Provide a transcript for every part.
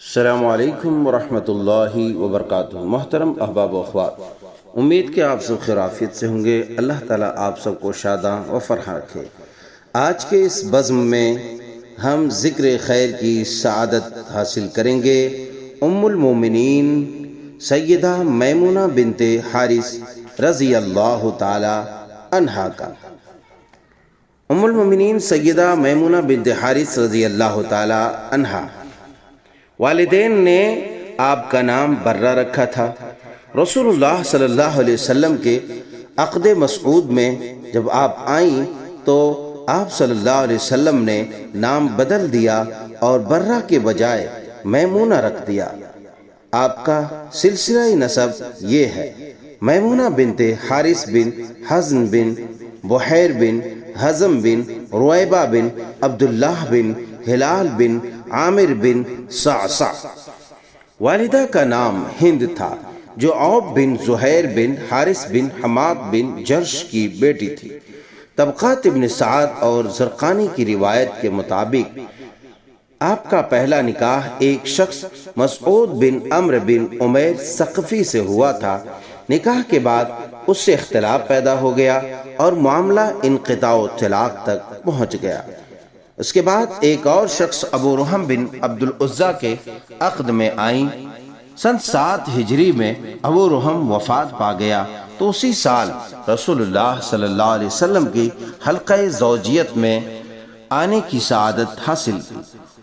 السلام علیکم ورحمۃ اللہ وبرکاتہ۔ محترم احباب و اخوات، امید کہ آپ سب خیر عافیت سے ہوں گے۔ اللہ تعالیٰ آپ سب کو شاداں و فرحاں رکھے۔ آج کے اس بزم میں ہم ذکر خیر کی سعادت حاصل کریں گے ام المومنین سیدہ میمونہ بنت حارث رضی اللہ تعالی عنہا کا۔ ام المومنین سیدہ میمونہ بنت حارث رضی اللہ تعالی عنہا، والدین نے آپ کا نام برہ رکھا تھا۔ رسول اللہ صلی اللہ علیہ وسلم کے عقد مسعود میں جب آپ آئیں تو آپ صلی اللہ علیہ وسلم نے نام بدل دیا اور برہ کے بجائے میمونہ رکھ دیا۔ آپ کا سلسلہ نسب یہ ہے: میمونہ بنت حارث بن حزن بن بحیر بن حزم بن رویبہ بن عبداللہ بن ہلال بن عامر بن صعصع۔ والدہ کا نام ہند تھا جو عوف بن زہیر بن حارث بن حماد بن جرش کی بیٹی تھی۔ طبقات ابن سعد اور زرقانی کی روایت کے مطابق آپ کا پہلا نکاح ایک شخص مسعود بن عمرو بن عمیر ثقفی سے ہوا تھا۔ نکاح کے بعد اس سے اختلاف پیدا ہو گیا اور معاملہ انقطاع و طلاق تک پہنچ گیا۔ اس کے بعد ایک اور شخص ابو رحم بن عبد العزیٰ کے عقد میں آئیں۔ سن 7 ہجری میں ابو رحم وفات پا گیا تو اسی سال رسول اللہ صلی اللہ علیہ وسلم کی حلقہ زوجیت میں آنے کی سعادت حاصل کی۔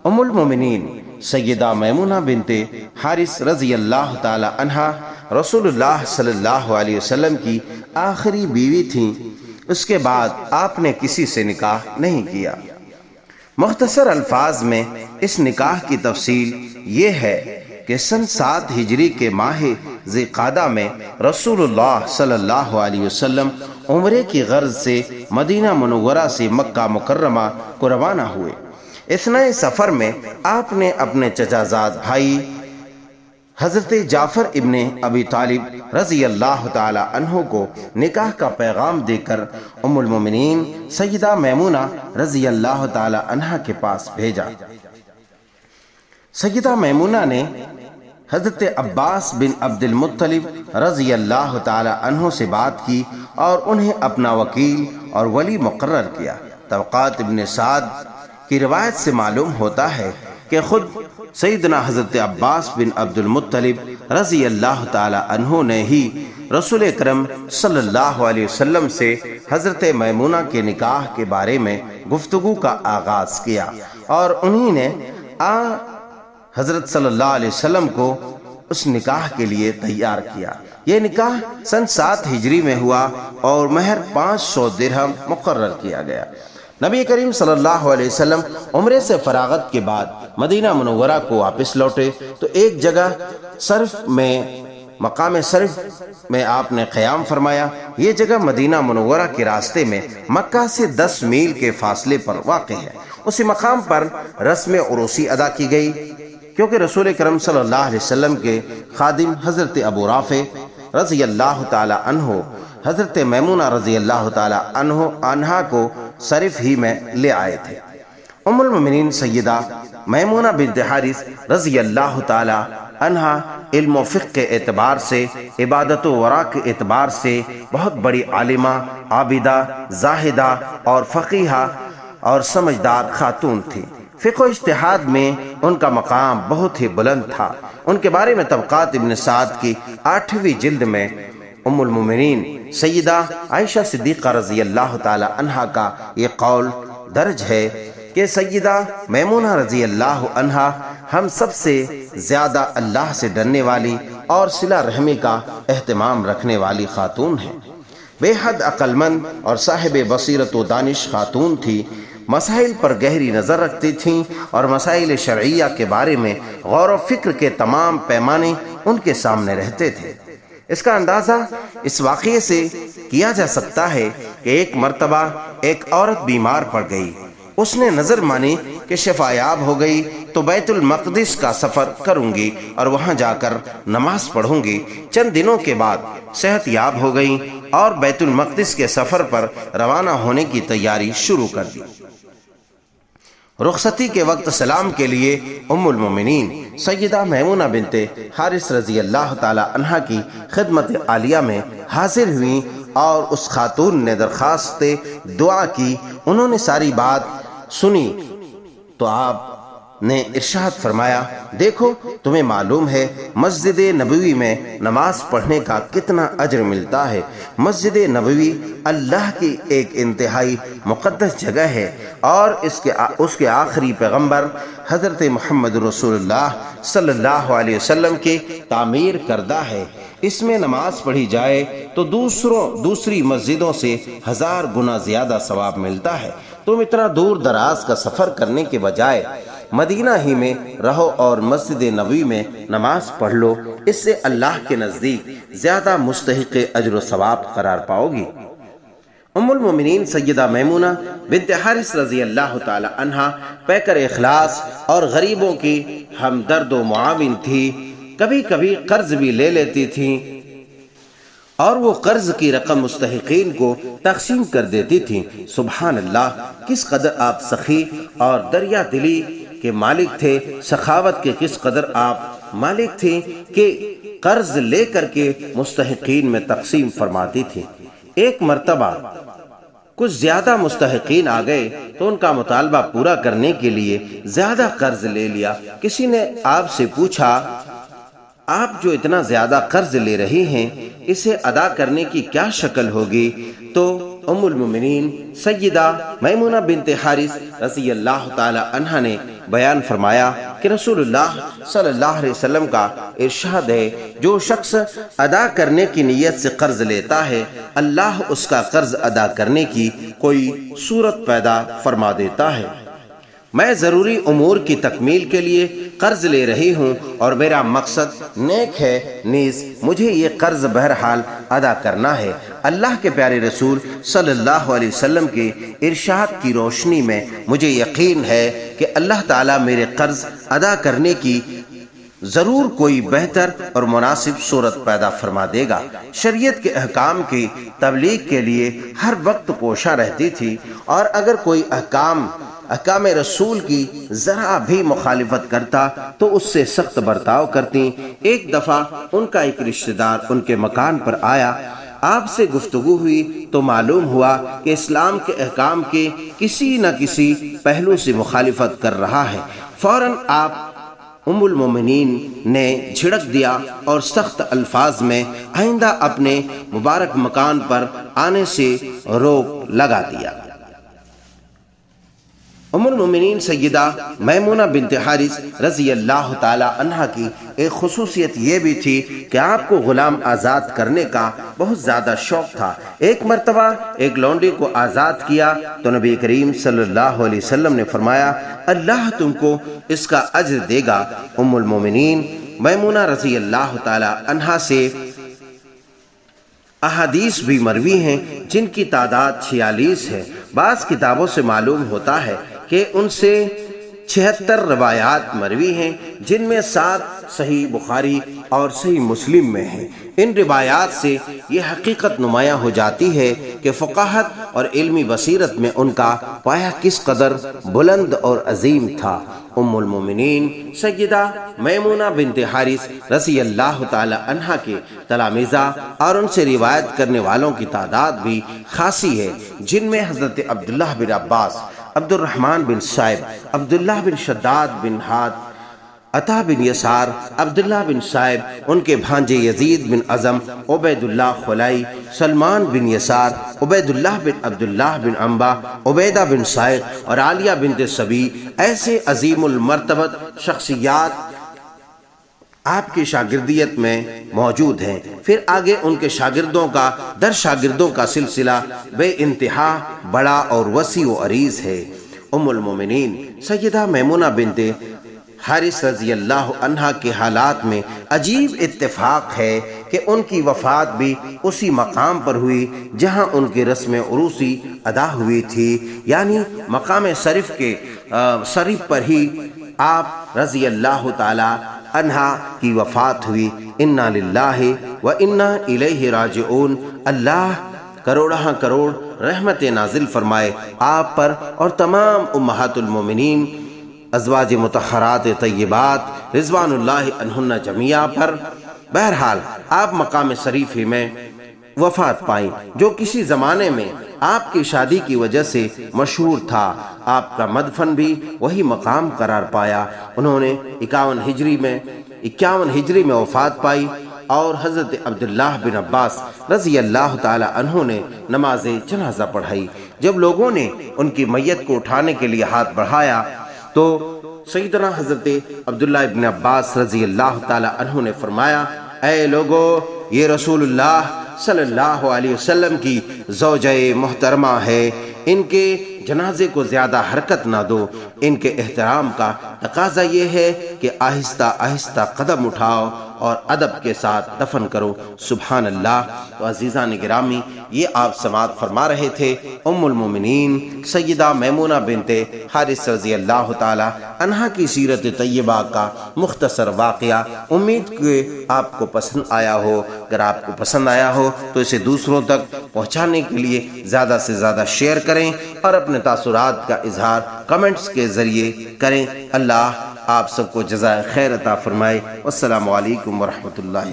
ام المومنین سیدہ میمونہ بنت حارث رضی اللہ تعالی عنہا رسول اللہ صلی اللہ علیہ وسلم کی آخری بیوی تھیں۔ اس کے بعد آپ نے کسی سے نکاح نہیں کیا۔ مختصر الفاظ میں اس نکاح کی تفصیل یہ ہے کہ سن 7 ہجری کے ماہ ذی قعدہ میں رسول اللہ صلی اللہ علیہ وسلم عمرے کی غرض سے مدینہ منورہ سے مکہ مکرمہ کو روانہ ہوئے۔ اثناء سفر میں آپ نے اپنے چچا زاد بھائی حضرت جعفر ابن ابی طالب رضی اللہ تعالی عنہ کو نکاح کا پیغام دے کر ام المومنین سیدہ میمونہ رضی اللہ تعالی عنہ کے پاس بھیجا۔ سیدہ میمونہ نے حضرت عباس بن عبد المطلب رضی اللہ تعالی عنہ سے بات کی اور انہیں اپنا وکیل اور ولی مقرر کیا۔ طبقات ابن سعد کی روایت سے معلوم ہوتا ہے کہ خود سیدنا حضرت عباس بن عبد المطلب رضی اللہ تعالی عنہ نے ہی رسول اکرم صلی اللہ علیہ وسلم سے حضرت میمونہ کے نکاح کے بارے میں گفتگو کا آغاز کیا اور انہی نے حضرت صلی اللہ علیہ وسلم کو اس نکاح کے لیے تیار کیا۔ یہ نکاح سن 7 ہجری میں ہوا اور مہر 500 درہم مقرر کیا گیا۔ نبی کریم صلی اللہ علیہ وسلم عمرے سے فراغت کے بعد مدینہ منورہ کو واپس لوٹے تو ایک جگہ مقام صرف میں آپ نے قیام فرمایا۔ یہ جگہ مدینہ منورہ کے راستے میں مکہ سے 10 میل کے فاصلے پر واقع ہے۔ اسی مقام پر رسم عروسی ادا کی گئی کیونکہ رسول کرم صلی اللہ علیہ وسلم کے خادم حضرت ابو رافع رضی اللہ تعالی عنہ حضرت میمونہ رضی اللہ تعالی عنہا کو صرف ہی میں لے آئے تھے۔ ام المومنین سیدہ میمونہ بنت حارث رضی اللہ تعالی عنہا علم و فقہ کے اعتبار سے، عبادت و ورع کے اعتبار سے بہت بڑی عالمہ، عابدہ، زاہدہ اور فقیہہ اور سمجھدار خاتون تھی۔ فقہ و اجتہاد میں ان کا مقام بہت ہی بلند تھا۔ ان کے بارے میں طبقات ابن سعد کی 8ویں جلد میں ام المومنین سیدہ عائشہ صدیقہ رضی اللہ تعالی عنہا کا یہ قول درج ہے کہ سیدہ میمونہ رضی اللہ عنہا ہم سب سے زیادہ اللہ سے ڈرنے والی اور صلہ رحمی کا اہتمام رکھنے والی خاتون ہیں۔ بے حد عقل مند اور صاحب بصیرت و دانش خاتون تھی۔ مسائل پر گہری نظر رکھتی تھیں اور مسائل شرعیہ کے بارے میں غور و فکر کے تمام پیمانے ان کے سامنے رہتے تھے۔ اس کا اندازہ اس واقعے سے کیا جا سکتا ہے کہ ایک مرتبہ ایک عورت بیمار پڑ گئی۔ اس نے نظر مانی کہ شفا یاب ہو گئی تو بیت المقدس کا سفر کروں گی اور وہاں جا کر نماز پڑھوں گی۔ چند دنوں کے بعد صحت یاب ہو گئی اور بیت المقدس کے سفر پر روانہ ہونے کی تیاری شروع کر دی۔ رخصتی کے وقت سلام کے لیے ام المومنین سیدہ میمونہ بنت حارث رضی اللہ تعالی عنہا کی خدمت عالیہ میں حاضر ہوئیں اور اس خاتون نے درخواست دعا کی۔ انہوں نے ساری بات سنی تو آپ نے ارشاد فرمایا، دیکھو تمہیں معلوم ہے مسجد نبوی میں نماز پڑھنے کا کتنا اجر ملتا ہے۔ مسجد نبوی اللہ کی ایک انتہائی مقدس جگہ ہے اور اس کے آخری پیغمبر حضرت محمد رسول اللہ صلی اللہ علیہ وسلم کی تعمیر کردہ ہے۔ اس میں نماز پڑھی جائے تو دوسری مسجدوں سے 1000 گنا زیادہ ثواب ملتا ہے۔ تم اتنا دور دراز کا سفر کرنے کے بجائے مدینہ ہی میں رہو اور مسجد نبوی میں نماز پڑھ لو، اس سے اللہ کے نزدیک زیادہ مستحق اجر و ثواب قرار پاؤ گی۔ ام المومنین سیدہ میمونہ بنت حارث رضی اللہ تعالی عنہا پیکر اخلاص اور غریبوں کی ہمدرد و معاون تھی۔ کبھی کبھی قرض بھی لے لیتی تھیں اور وہ قرض کی رقم مستحقین کو تقسیم کر دیتی تھیں۔ سبحان اللہ، کس قدر آپ سخی اور دریا دلی کے مالک تھے، سخاوت کے کس قدر آپ مالک تھے کہ قرض لے کر کے مستحقین میں تقسیم فرماتی تھی۔ ایک مرتبہ کچھ زیادہ مستحقین آ گئے تو ان کا مطالبہ پورا کرنے کے لیے زیادہ قرض لے لیا۔ کسی نے آپ سے پوچھا، آپ جو اتنا زیادہ قرض لے رہی ہیں اسے ادا کرنے کی کیا شکل ہوگی؟ تو ام المومنین سیدہ میمونہ بنت حارث رضی اللہ تعالی عنہا نے بیان فرمایا کہ رسول اللہ صلی اللہ علیہ وسلم کا ارشاد ہے، جو شخص ادا کرنے کی نیت سے قرض لیتا ہے اللہ اس کا قرض ادا کرنے کی کوئی صورت پیدا فرما دیتا ہے۔ میں ضروری امور کی تکمیل کے لیے قرض لے رہی ہوں اور میرا مقصد نیک ہے، نیز مجھے یہ قرض بہرحال ادا کرنا ہے۔ اللہ کے پیارے رسول صلی اللہ علیہ وسلم کے ارشاد کی روشنی میں مجھے یقین ہے کہ اللہ تعالیٰ میرے قرض ادا کرنے کی ضرور کوئی بہتر اور مناسب صورت پیدا فرما دے گا۔ شریعت کے احکام کی تبلیغ کے لیے ہر وقت کوشاں رہتی تھی اور اگر کوئی احکام رسول کی ذرا بھی مخالفت کرتا تو اس سے سخت برتاؤ کرتی۔ ایک دفعہ ان کا ایک رشتہ دار ان کے مکان پر آیا، آپ سے گفتگو ہوئی تو معلوم ہوا کہ اسلام کے احکام کے کسی نہ کسی پہلو سے مخالفت کر رہا ہے۔ فوراً آپ ام المومنین نے جھڑک دیا اور سخت الفاظ میں آئندہ اپنے مبارک مکان پر آنے سے روک لگا دیا۔ ام المومنین سیدہ میمونہ بنت حارث رضی اللہ تعالی عنہا کی ایک خصوصیت یہ بھی تھی کہ آپ کو غلام آزاد کرنے کا بہت زیادہ شوق تھا۔ ایک مرتبہ ایک لونڈی کو آزاد کیا تو نبی کریم صلی اللہ علیہ وسلم نے فرمایا، اللہ تم کو اس کا اجر دے گا۔ ام المومنین میمونہ رضی اللہ تعالی عنہا سے احادیث بھی مروی ہیں جن کی تعداد 46 ہے۔ بعض کتابوں سے معلوم ہوتا ہے کہ ان سے 76 روایات مروی ہیں جن میں 7 صحیح بخاری اور صحیح مسلم میں ہیں۔ ان روایات سے یہ حقیقت نمایاں ہو جاتی ہے کہ فقاہت اور علمی بصیرت میں ان کا پایہ کس قدر بلند اور عظیم تھا۔ ام المومنین سیدہ میمونہ بنت حارث رضی اللہ تعالی عنہا کے تلامذہ اور ان سے روایت کرنے والوں کی تعداد بھی خاصی ہے، جن میں حضرت عبداللہ بن عباس، عبد الرحمن بن صائب، عبداللہ بن شداد بن حاد، عطا بن یسار، عبداللہ بن صائب، ان کے بھانجے یزید بن عظم، عبید اللہ خلائی، سلمان بن یسار، عبید اللہ بن عبداللہ بن عنبا، عبیدہ بن صائق اور عالیہ بنت سبی، ایسے عظیم المرتبت شخصیات آپ کی شاگردیت میں موجود ہیں۔ پھر آگے ان کے شاگردوں کا در شاگردوں کا سلسلہ بے انتہا بڑا اور وسیع و عریض ہے۔ ام المومنین سیدہ میمونہ بنت حارث رضی اللہ عنہا کے حالات میں عجیب اتفاق ہے کہ ان کی وفات بھی اسی مقام پر ہوئی جہاں ان کی رسم عروسی ادا ہوئی تھی، یعنی مقام شریف پر ہی آپ رضی اللہ تعالی عنہا کی وفات ہوئی۔ انا للہ و انا الیہ راجعون۔ اللہ کروڑہ کروڑ رحمت نازل فرمائے آپ پر اور تمام امہات المومنین ازواج مطہرات طیبات رضوان اللہ عنہن جمیعہ پر۔ بہرحال آپ مقام شریف ہی میں وفات پائیں جو کسی زمانے میں آپ کی شادی کی وجہ سے مشہور تھا۔ آپ کا مدفن بھی وہی مقام قرار پایا۔ انہوں نے 51 ہجری میں وفات پائی اور حضرت عبداللہ بن عباس رضی اللہ تعالی عنہ نے نماز جنازہ پڑھائی۔ جب لوگوں نے ان کی میت کو اٹھانے کے لیے ہاتھ بڑھایا تو سیدنا حضرت عبداللہ بن عباس رضی اللہ تعالی عنہ نے فرمایا، اے لوگو، یہ رسول اللہ صلی اللہ علیہ وسلم کی زوجہ محترمہ ہے، ان کے جنازے کو زیادہ حرکت نہ دو، ان کے احترام کا تقاضا یہ ہے کہ آہستہ آہستہ قدم اٹھاؤ اور ادب کے ساتھ دفن کرو۔ سبحان اللہ۔ تو عزیزان گرامی، یہ آپ سماعت فرما رہے تھے ام المومنین سیدہ میمونہ بنت حارث رضی اللہ تعالی عنہا کی سیرت طیبہ کا مختصر واقعہ۔ امید کہ آپ کو پسند آیا ہو۔ اگر آپ کو پسند آیا ہو تو اسے دوسروں تک پہنچانے کے لیے زیادہ سے زیادہ شیئر کریں اور اپنے تاثرات کا اظہار کمنٹس کے ذریعے کریں۔ اللہ آپ سب کو جزائے خیر عطا فرمائے۔ والسلام علیکم ورحمۃ اللہ۔